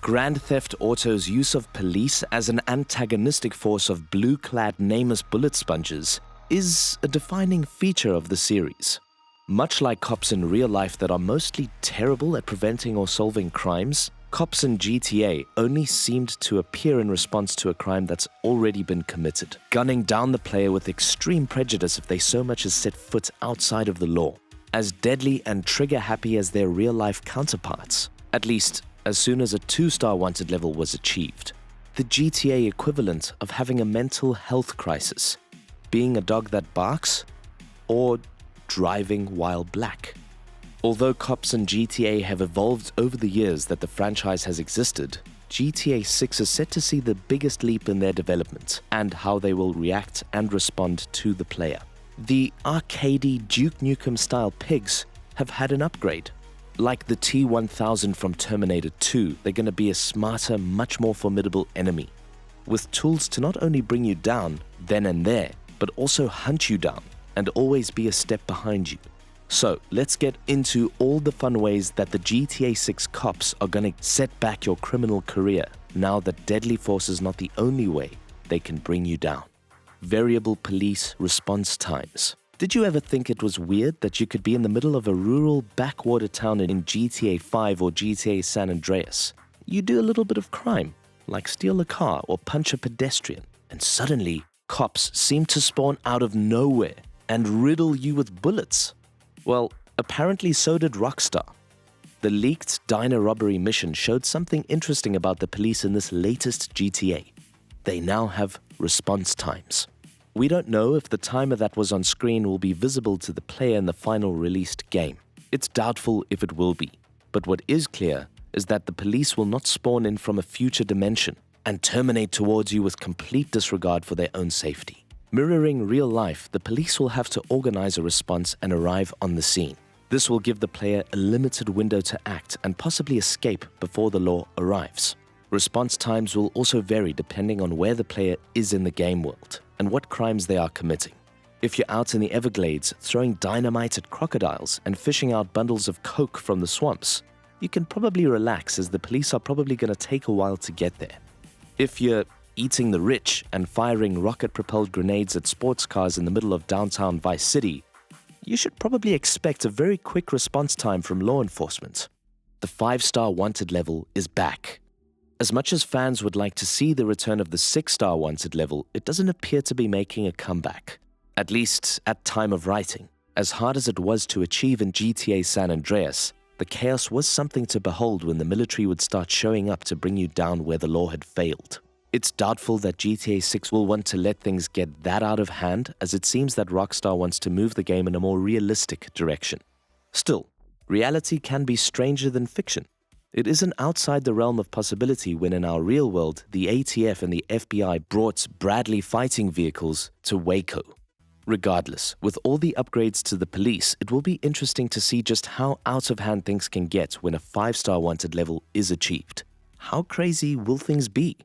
Grand Theft Auto's use of police as an antagonistic force of blue-clad nameless bullet sponges is a defining feature of the series. Much like cops in real life that are mostly terrible at preventing or solving crimes, cops in GTA only seemed to appear in response to a crime that's already been committed, gunning down the player with extreme prejudice if they so much as set foot outside of the law. As deadly and trigger-happy as their real-life counterparts, at least as soon as a 2-star wanted level was achieved. The GTA equivalent of having a mental health crisis, being a dog that barks, or driving while black. Although cops in GTA have evolved over the years that the franchise has existed, GTA 6 is set to see the biggest leap in their development and how they will react and respond to the player. The arcadey Duke Nukem-style pigs have had an upgrade. Like the T-1000 from Terminator 2, they're going to be a smarter, much more formidable enemy, with tools to not only bring you down then and there, but also hunt you down and always be a step behind you. So let's get into all the fun ways that the GTA 6 cops are going to set back your criminal career now that deadly force is not the only way they can bring you down. Variable police response times. Did you ever think it was weird that you could be in the middle of a rural backwater town in GTA 5 or GTA San Andreas? You do a little bit of crime, like steal a car or punch a pedestrian, and suddenly cops seem to spawn out of nowhere and riddle you with bullets. Well, apparently so did Rockstar. The leaked diner robbery mission showed something interesting about the police in this latest GTA. They now have response times. We don't know if the timer that was on screen will be visible to the player in the final released game. It's doubtful if it will be, but what is clear is that the police will not spawn in from a future dimension and terminate towards you with complete disregard for their own safety. Mirroring real life, the police will have to organize a response and arrive on the scene. This will give the player a limited window to act and possibly escape before the law arrives. Response times will also vary depending on where the player is in the game world and what crimes they are committing. If you're out in the Everglades throwing dynamite at crocodiles and fishing out bundles of coke from the swamps, you can probably relax as the police are probably going to take a while to get there. If you're eating the rich and firing rocket-propelled grenades at sports cars in the middle of downtown Vice City, you should probably expect a very quick response time from law enforcement. The 5-star wanted level is back. As much as fans would like to see the return of the 6-star wanted level, it doesn't appear to be making a comeback. At least at time of writing. As hard as it was to achieve in GTA San Andreas, the chaos was something to behold when the military would start showing up to bring you down where the law had failed. It's doubtful that GTA 6 will want to let things get that out of hand, as it seems that Rockstar wants to move the game in a more realistic direction. Still, reality can be stranger than fiction. It isn't outside the realm of possibility when in our real world, the ATF and the FBI brought Bradley fighting vehicles to Waco. Regardless, with all the upgrades to the police, it will be interesting to see just how out of hand things can get when a 5-star wanted level is achieved. How crazy will things be?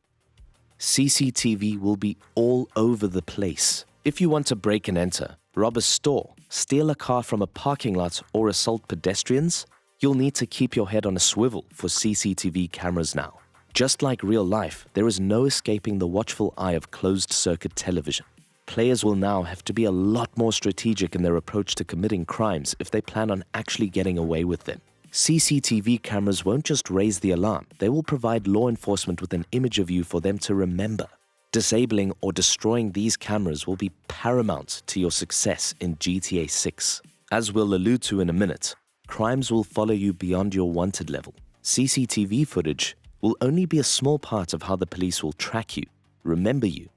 CCTV will be all over the place. If you want to break and enter, rob a store, steal a car from a parking lot, or assault pedestrians, you'll need to keep your head on a swivel for CCTV cameras now. Just like real life, there is no escaping the watchful eye of closed-circuit television. Players will now have to be a lot more strategic in their approach to committing crimes if they plan on actually getting away with them. CCTV cameras won't just raise the alarm, they will provide law enforcement with an image of you for them to remember. Disabling or destroying these cameras will be paramount to your success in GTA 6. As we'll allude to in a minute, crimes will follow you beyond your wanted level. CCTV footage will only be a small part of how the police will track you, remember you,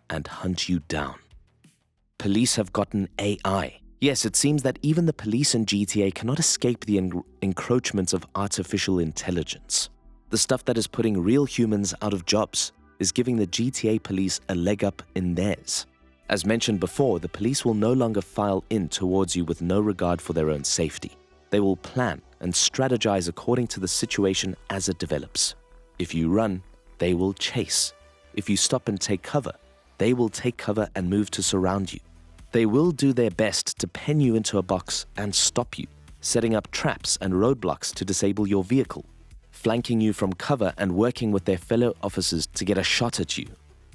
and hunt you down. Police have gotten AI. Yes, it seems that even the police in GTA cannot escape the encroachments of artificial intelligence. The stuff that is putting real humans out of jobs is giving the GTA police a leg up in theirs. As mentioned before, the police will no longer file in towards you with no regard for their own safety. They will plan and strategize according to the situation as it develops. If you run, they will chase. If you stop and take cover, they will take cover and move to surround you. They will do their best to pen you into a box and stop you, setting up traps and roadblocks to disable your vehicle. flanking you from cover and working with their fellow officers to get a shot at you.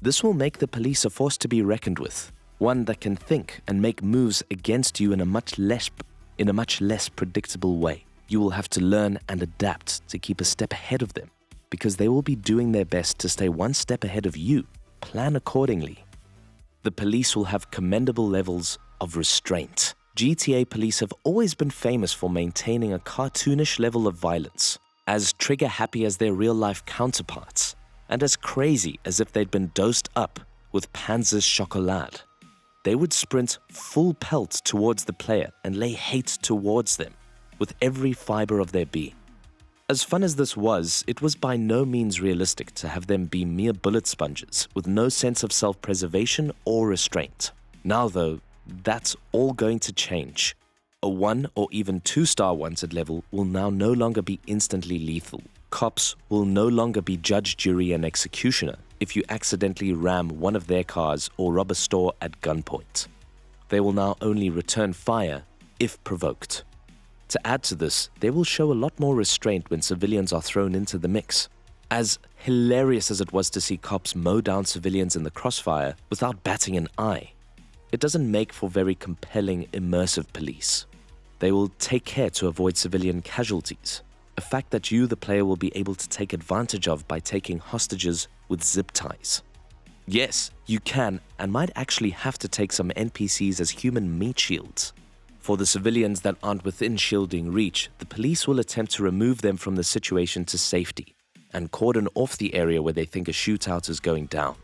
This will make the police a force to be reckoned with, one that can think and make moves against you in a much less predictable way. You will have to learn and adapt to keep a step ahead of them, because they will be doing their best to stay one step ahead of you. Plan accordingly. The police will have commendable levels of restraint. GTA police have always been famous for maintaining a cartoonish level of violence, as trigger-happy as their real-life counterparts, and as crazy as if they'd been dosed up with Panzer's chocolate. They would sprint full pelt towards the player and lay hate towards them with every fiber of their being. As fun as this was, it was by no means realistic to have them be mere bullet sponges with no sense of self-preservation or restraint. Now though, that's all going to change. A 1 or even 2-star wanted level will now no longer be instantly lethal. Cops will no longer be judge, jury, and executioner if you accidentally ram one of their cars or rob a store at gunpoint. They will now only return fire if provoked. To add to this, they will show a lot more restraint when civilians are thrown into the mix. As hilarious as it was to see cops mow down civilians in the crossfire without batting an eye, it doesn't make for very compelling, immersive police. They will take care to avoid civilian casualties, a fact that you, the player, will be able to take advantage of by taking hostages with zip ties. Yes, you can and might actually have to take some NPCs as human meat shields. For the civilians that aren't within shielding reach, the police will attempt to remove them from the situation to safety and cordon off the area where they think a shootout is going down.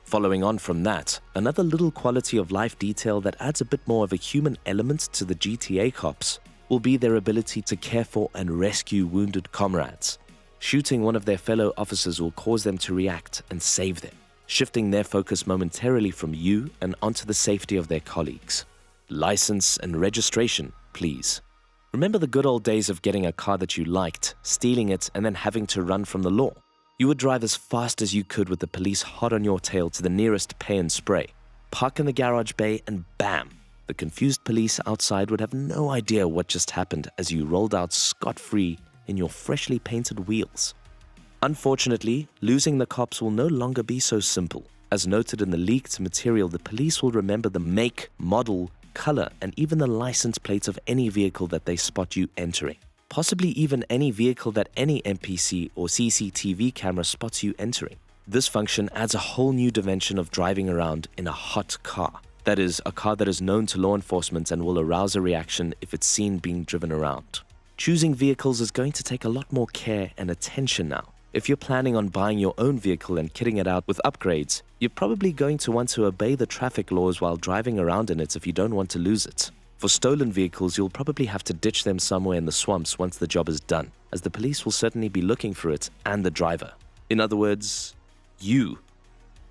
Following on from that, another little quality of life detail that adds a bit more of a human element to the GTA cops will be their ability to care for and rescue wounded comrades. Shooting one of their fellow officers will cause them to react and save them, shifting their focus momentarily from you and onto the safety of their colleagues. License and registration, please. Remember the good old days of getting a car that you liked, stealing it, and then having to run from the law? You would drive as fast as you could with the police hot on your tail to the nearest pay and spray, park in the garage bay, and bam! The confused police outside would have no idea what just happened as you rolled out scot-free in your freshly painted wheels. Unfortunately, losing the cops will no longer be so simple. As noted in the leaked material, the police will remember the make, model, color, and even the license plates of any vehicle that they spot you entering. Possibly even any vehicle that any NPC or CCTV camera spots you entering. This function adds a whole new dimension of driving around in a hot car. That is, a car that is known to law enforcement and will arouse a reaction if it's seen being driven around. Choosing vehicles is going to take a lot more care and attention now. If you're planning on buying your own vehicle and kitting it out with upgrades, you're probably going to want to obey the traffic laws while driving around in it if you don't want to lose it. For stolen vehicles, you'll probably have to ditch them somewhere in the swamps once the job is done, as the police will certainly be looking for it and the driver. In other words, you.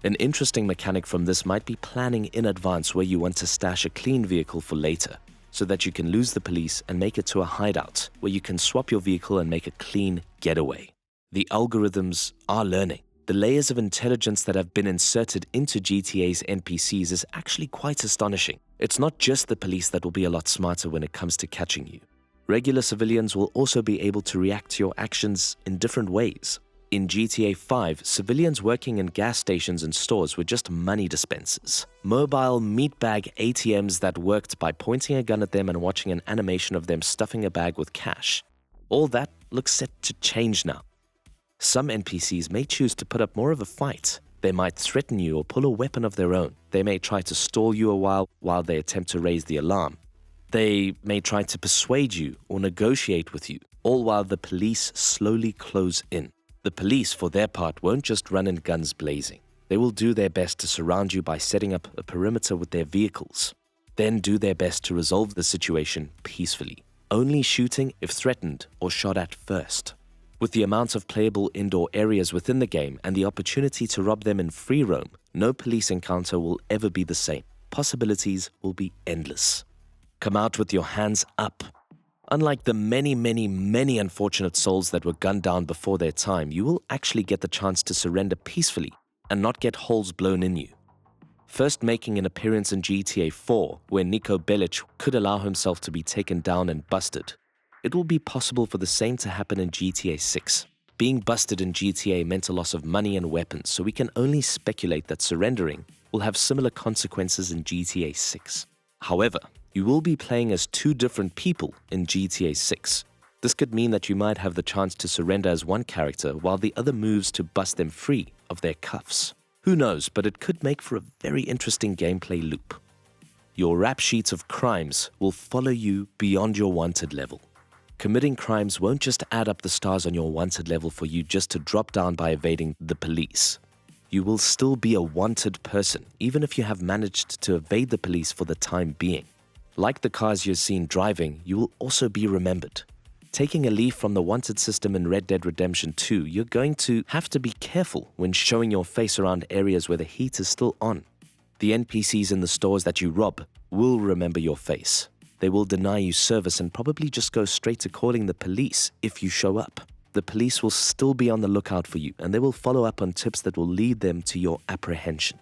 An interesting mechanic from this might be planning in advance where you want to stash a clean vehicle for later, so that you can lose the police and make it to a hideout where you can swap your vehicle and make a clean getaway. The algorithms are learning. The layers of intelligence that have been inserted into GTA's NPCs is actually quite astonishing. It's not just the police that will be a lot smarter when it comes to catching you. Regular civilians will also be able to react to your actions in different ways. In GTA 5, civilians working in gas stations and stores were just money dispensers. Mobile meatbag ATMs that worked by pointing a gun at them and watching an animation of them stuffing a bag with cash. All that looks set to change now. Some NPCs may choose to put up more of a fight. They might threaten you or pull a weapon of their own. They may try to stall you a while they attempt to raise the alarm. They may try to persuade you or negotiate with you, all while the police slowly close in. The police, for their part, won't just run in guns blazing. They will do their best to surround you by setting up a perimeter with their vehicles, then do their best to resolve the situation peacefully, only shooting if threatened or shot at first. With the amount of playable indoor areas within the game and the opportunity to rob them in free roam, no police encounter will ever be the same. Possibilities will be endless. Come out with your hands up. Unlike the many unfortunate souls that were gunned down before their time, you will actually get the chance to surrender peacefully and not get holes blown in you. First making an appearance in GTA 4, where Niko Bellic could allow himself to be taken down and busted, it will be possible for the same to happen in GTA 6. Being busted in GTA meant a loss of money and weapons, so we can only speculate that surrendering will have similar consequences in GTA 6. However, you will be playing as two different people in GTA 6. This could mean that you might have the chance to surrender as one character while the other moves to bust them free of their cuffs. Who knows, but it could make for a very interesting gameplay loop. Your rap sheets of crimes will follow you beyond your wanted level. Committing crimes won't just add up the stars on your wanted level for you just to drop down by evading the police. You will still be a wanted person, even if you have managed to evade the police for the time being. Like the cars you're seen driving, you will also be remembered. Taking a leaf from the wanted system in Red Dead Redemption 2, you're going to have to be careful when showing your face around areas where the heat is still on. The NPCs in the stores that you rob will remember your face. They will deny you service and probably just go straight to calling the police if you show up. The police will still be on the lookout for you, and they will follow up on tips that will lead them to your apprehension.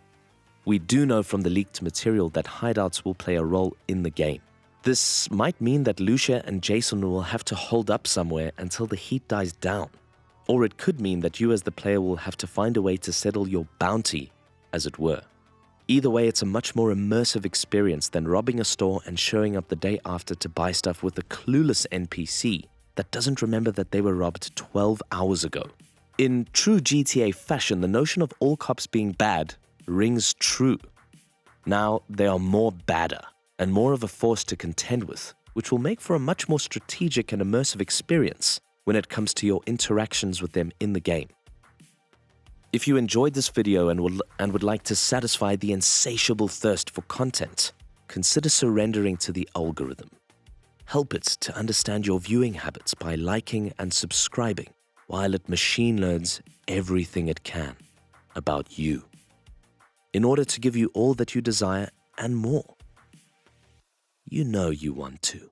We do know from the leaked material that hideouts will play a role in the game. This might mean that Lucia and Jason will have to hold up somewhere until the heat dies down. Or it could mean that you as the player will have to find a way to settle your bounty, as it were. Either way, it's a much more immersive experience than robbing a store and showing up the day after to buy stuff with a clueless NPC that doesn't remember that they were robbed 12 hours ago. In true GTA fashion, the notion of all cops being bad rings true. Now, they are more badder and more of a force to contend with, which will make for a much more strategic and immersive experience when it comes to your interactions with them in the game. If you enjoyed this video and would like to satisfy the insatiable thirst for content, consider surrendering to the algorithm. Help it to understand your viewing habits by liking and subscribing while it machine learns everything it can about you, in order to give you all that you desire and more. You know you want to.